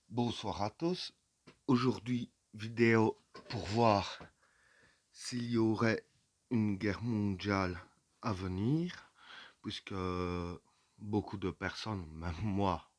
Bonsoir à tous. Aujourd'hui, vidéo pour voir s'il y aurait une guerre mondiale à venir, puisque beaucoup de personnes, même moi,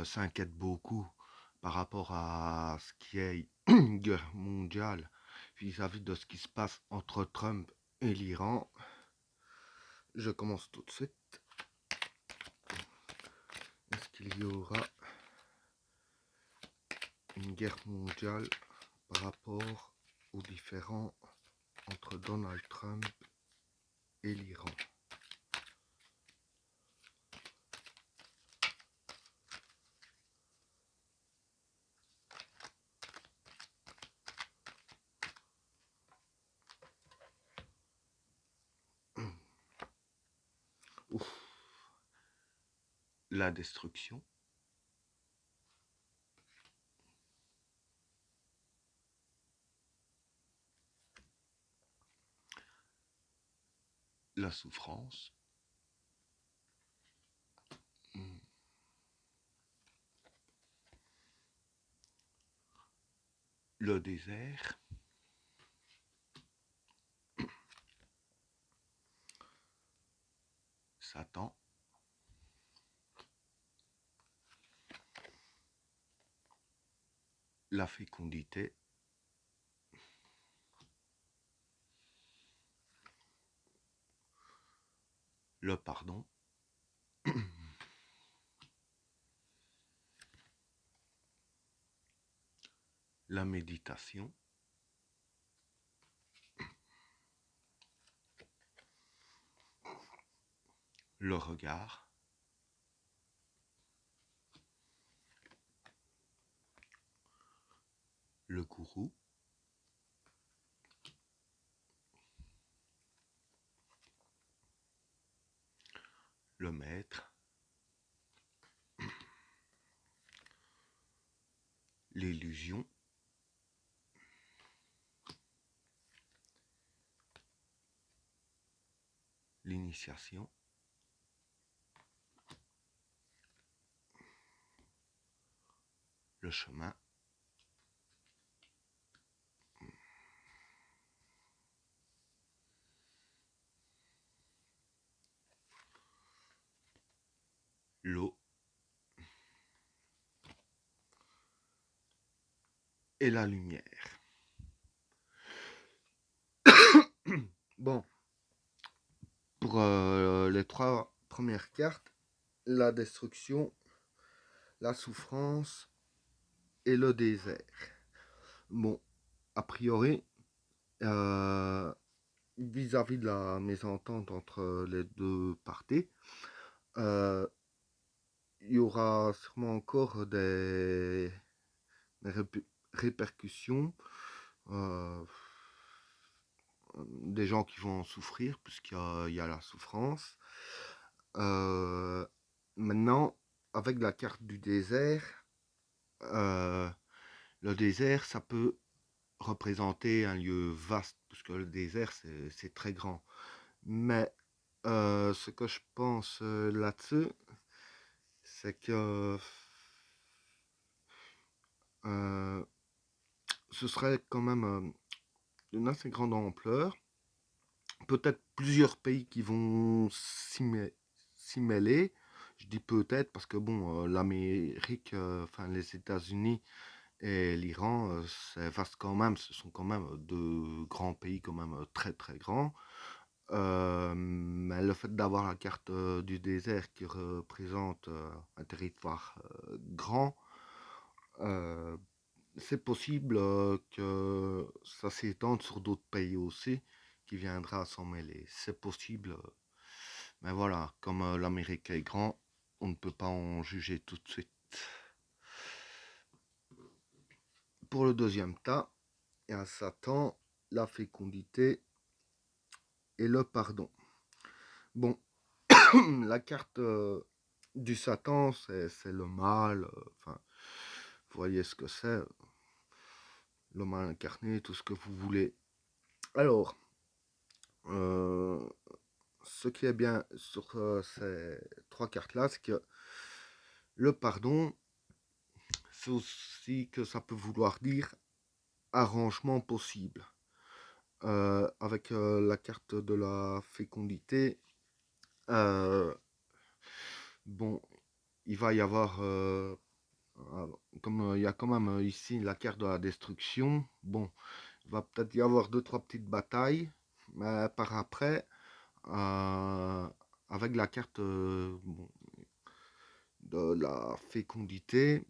s'inquiètent beaucoup par rapport à ce qui est une guerre mondiale vis-à-vis de ce qui se passe entre Trump et l'Iran. Je commence tout de suite. Est-ce qu'il y aura une guerre mondiale par rapport aux différends entre Donald Trump et l'Iran? Ouf. La destruction, la souffrance, le désert, Satan, la fécondité, le pardon, la méditation, le regard, le gourou, le maître, l'illusion, l'initiation, le chemin, l'eau et la lumière. Bon, pour les trois premières cartes, la destruction, la souffrance et le désert. Bon, a priori, vis-à-vis de la mésentente entre les deux parties, il y aura sûrement encore des répercussions, euh, des gens qui vont souffrir puisqu'il y a la souffrance. Euh, Maintenant, avec la carte du désert, euh, le désert, ça peut représenter un lieu vaste, puisque le désert, c'est très grand. Mais ce que je pense là-dessus, c'est que euh, ce serait quand même d'une assez grande ampleur. Peut-être plusieurs pays qui vont s'y mêler. Je dis peut-être parce que bon, l'Amérique, enfin les États-Unis et l'Iran, c'est vaste quand même. Ce sont quand même deux grands pays quand même très très grands. Mais le fait d'avoir la carte du désert qui représente un territoire grand, euh, c'est possible que ça s'étende sur d'autres pays aussi qui viendra s'en mêler. C'est possible, mais voilà, comme l'Amérique est grand, on ne peut pas en juger tout de suite. Pour le deuxième tas, il y a Satan, la fécondité et le pardon. Bon, la carte du Satan, c'est le mal. Enfin, vous voyez ce que c'est. Le mal incarné, tout ce que vous voulez. Alors, euh, ce qui est bien sur ces trois cartes-là, c'est que le pardon, c'est aussi que ça peut vouloir dire arrangement possible. Avec la carte de la fécondité, euh, bon, il va y avoir, comme il y a quand même ici la carte de la destruction, bon, il va peut-être y avoir deux, trois petites batailles, mais par après, euh, avec la carte bon, de la fécondité,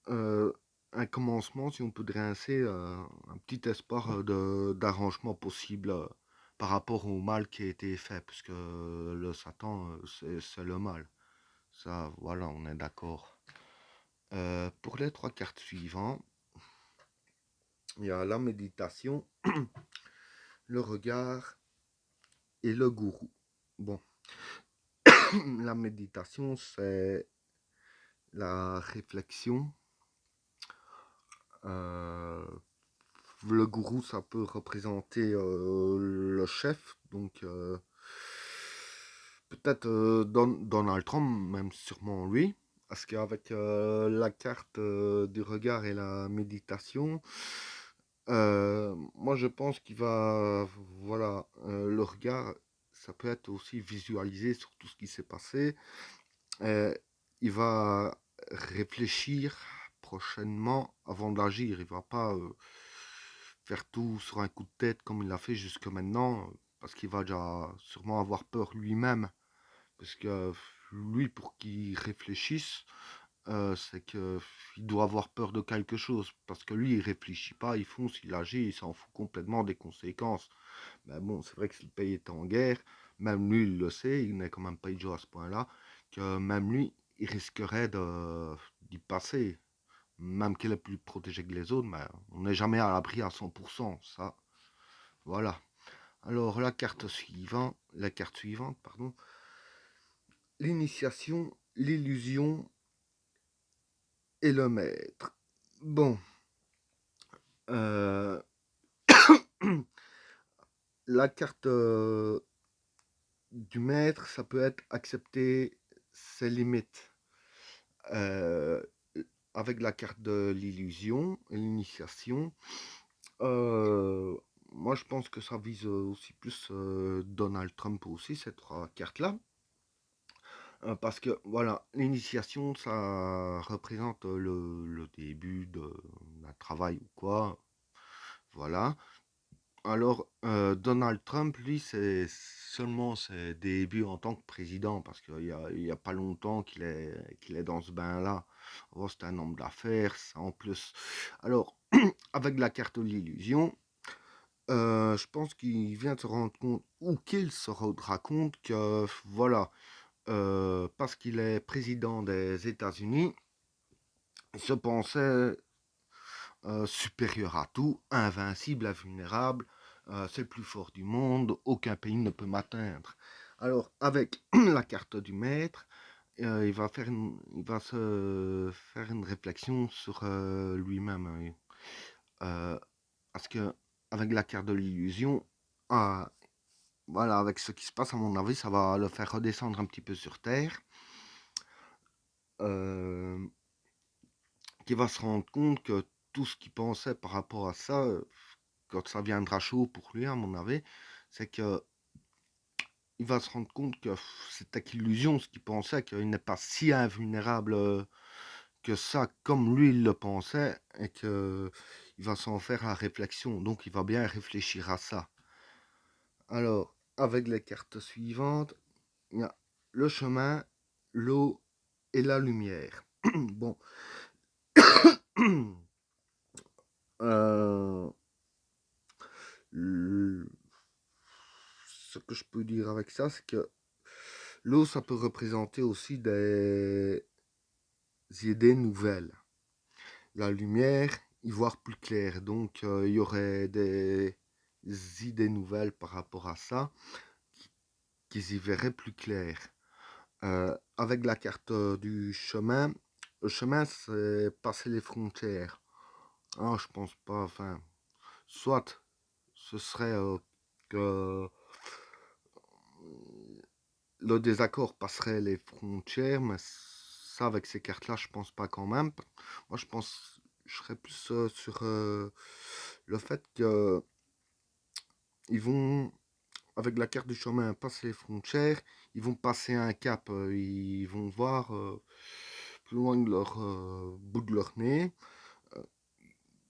euh, un commencement, si on peut dresser un petit espoir d'arrangement possible par rapport au mal qui a été fait, puisque le Satan, c'est le mal. Ça, voilà, on est d'accord. Pour les trois cartes suivantes, il y a la méditation, le regard et le gourou. Bon, la méditation, c'est la réflexion. Euh, le gourou, ça peut représenter le chef, donc peut-être Donald Trump, même sûrement lui. Parce qu'avec la carte du regard et la méditation, moi je pense qu'il va, voilà, le regard, ça peut être aussi visualisé sur tout ce qui s'est passé. Euh, il va réfléchir prochainement avant d'agir. Il va pas faire tout sur un coup de tête comme il l'a fait jusque maintenant, parce qu'il va déjà sûrement avoir peur lui-même. Parce que lui, pour qu'il réfléchisse, c'est que il doit avoir peur de quelque chose. Parce que lui, il réfléchit pas, il fonce, il agit, il s'en fout complètement des conséquences. Mais bon, c'est vrai que si le pays est en guerre, même lui, il le sait, il n'est quand même pas idiot à ce point-là, que même lui, il risquerait d'y passer. Même qu'il est plus protégé que les autres, mais on n'est jamais à l'abri à 100%, ça, voilà. Alors, la carte suivante, pardon, l'initiation, l'illusion et le maître. Bon, euh, la carte du maître, ça peut être accepter ses limites. Euh, avec la carte de l'illusion et l'initiation, euh, moi je pense que ça vise aussi plus Donald Trump aussi, ces trois cartes-là. Parce que voilà, l'initiation, ça représente le début d'un travail ou quoi. Voilà. Alors, Donald Trump, lui, c'est seulement ses débuts en tant que président, parce qu'il y a pas longtemps qu'il est dans ce bain-là. Oh, c'est un homme d'affaires, ça en plus. Alors, avec la carte de l'illusion, je pense qu'il vient de se rendre compte, ou qu'il se rendra compte que, voilà, parce qu'il est président des États-Unis, il se pensait supérieur à tout, invincible, invulnérable, c'est le plus fort du monde, aucun pays ne peut m'atteindre. Alors, avec la carte du maître, il va se faire une réflexion sur lui-même. Euh, parce que, avec la carte de l'illusion, euh, voilà, avec ce qui se passe, à mon avis, ça va le faire redescendre un petit peu sur Terre. Euh, qui va se rendre compte que tout ce qu'il pensait par rapport à ça, quand ça viendra chaud pour lui, à mon avis, c'est que il va se rendre compte que c'était qu'illusion ce qu'il pensait, qu'il n'est pas si invulnérable que ça, comme lui il le pensait, et que il va s'en faire la réflexion. Donc il va bien réfléchir à ça. Alors, avec les cartes suivantes, il y a le chemin, l'eau et la lumière. Bon. Euh, ce que je peux dire avec ça, c'est que l'eau, ça peut représenter aussi des idées nouvelles. La lumière, y voir plus clair. Donc, il y aurait des idées nouvelles par rapport à ça, qu'ils y verraient plus clair. Avec la carte du chemin, le chemin, c'est passer les frontières. Ah, je pense pas, enfin, soit ce serait que le désaccord passerait les frontières, mais ça avec ces cartes-là, je pense pas quand même. Moi, je serais plus sur le fait que ils vont, avec la carte du chemin, passer les frontières, ils vont passer un cap, ils vont voir plus loin de leur bout de leur nez, euh,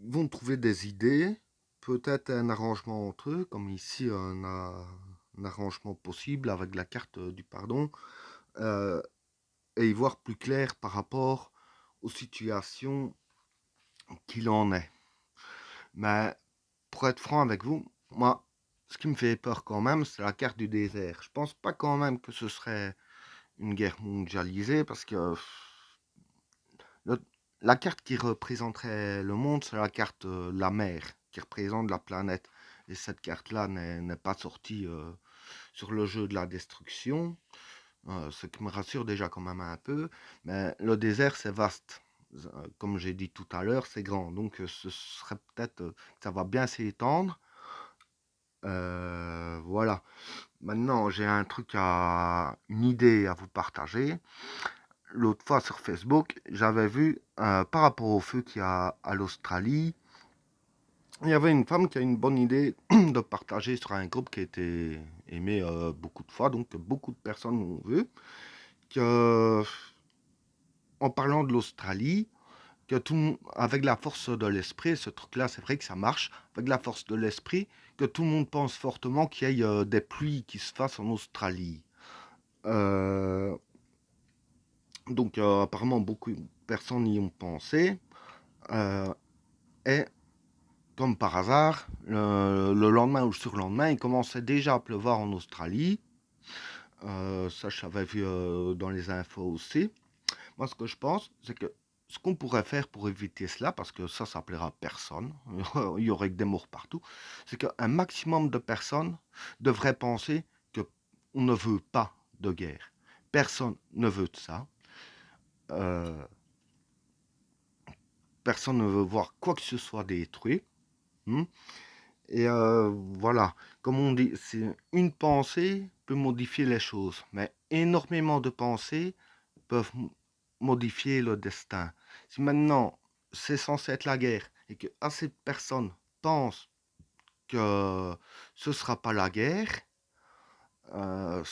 ils vont trouver des idées, peut-être un arrangement entre eux, comme ici un arrangement possible avec la carte du pardon, euh, et y voir plus clair par rapport aux situations qu'il en est. Mais pour être franc avec vous, moi, ce qui me fait peur quand même, c'est la carte du désert. Je pense pas quand même que ce serait une guerre mondialisée parce que le- la carte qui représenterait le monde, c'est la carte la mer, qui représente la planète. Et cette carte-là n'est pas sortie sur le jeu de la destruction, ce qui me rassure déjà quand même un peu. Mais le désert, c'est vaste. Comme j'ai dit tout à l'heure, c'est grand. Donc ce serait peut-être que ça va bien s'étendre. Voilà. Maintenant, j'ai une idée à vous partager. L'autre fois sur Facebook, j'avais vu par rapport au feu qu'il y a à l'Australie, il y avait une femme qui a une bonne idée de partager sur un groupe qui a été aimé beaucoup de fois, donc beaucoup de personnes l'ont vu, que, en parlant de l'Australie, que avec la force de l'esprit, ce truc-là, c'est vrai que ça marche, avec la force de l'esprit, que tout le monde pense fortement qu'il y ait des pluies qui se fassent en Australie. Euh, donc apparemment beaucoup de personnes y ont pensé. Euh, et comme par hasard, le lendemain ou le surlendemain, il commençait déjà à pleuvoir en Australie. Ça, je l'avais vu dans les infos aussi. Moi, ce que je pense, c'est que ce qu'on pourrait faire pour éviter cela, parce que ça plaira à personne, il y aurait que des morts partout, c'est qu'un maximum de personnes devraient penser que on ne veut pas de guerre. Personne ne veut de ça. Euh, Personne ne veut voir quoi que ce soit détruit. Hmm. Et voilà, comme on dit, c'est une pensée peut modifier les choses, mais énormément de pensées peuvent modifier le destin. Si maintenant c'est censé être la guerre et que assez de personnes pensent que ce ne sera pas la guerre euh,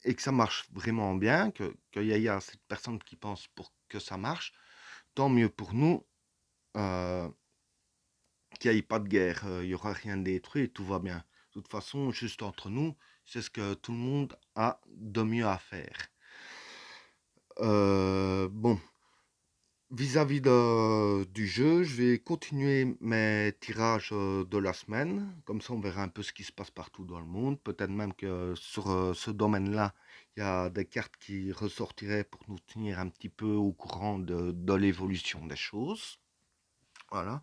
et que ça marche vraiment bien, qu'il y a assez de personnes qui pensent pour que ça marche, tant mieux pour nous. euh, qu'il n'y ait pas de guerre, il n'y aura rien de détruit et tout va bien. De toute façon, juste entre nous, c'est ce que tout le monde a de mieux à faire. Bon, vis-à-vis du jeu, je vais continuer mes tirages de la semaine. Comme ça, on verra un peu ce qui se passe partout dans le monde. Peut-être même que sur ce domaine-là, il y a des cartes qui ressortiraient pour nous tenir un petit peu au courant de l'évolution des choses. Voilà.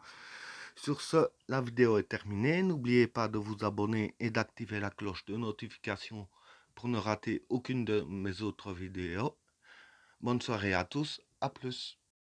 Sur ce, la vidéo est terminée. N'oubliez pas de vous abonner et d'activer la cloche de notification pour ne rater aucune de mes autres vidéos. Bonne soirée à tous, à plus.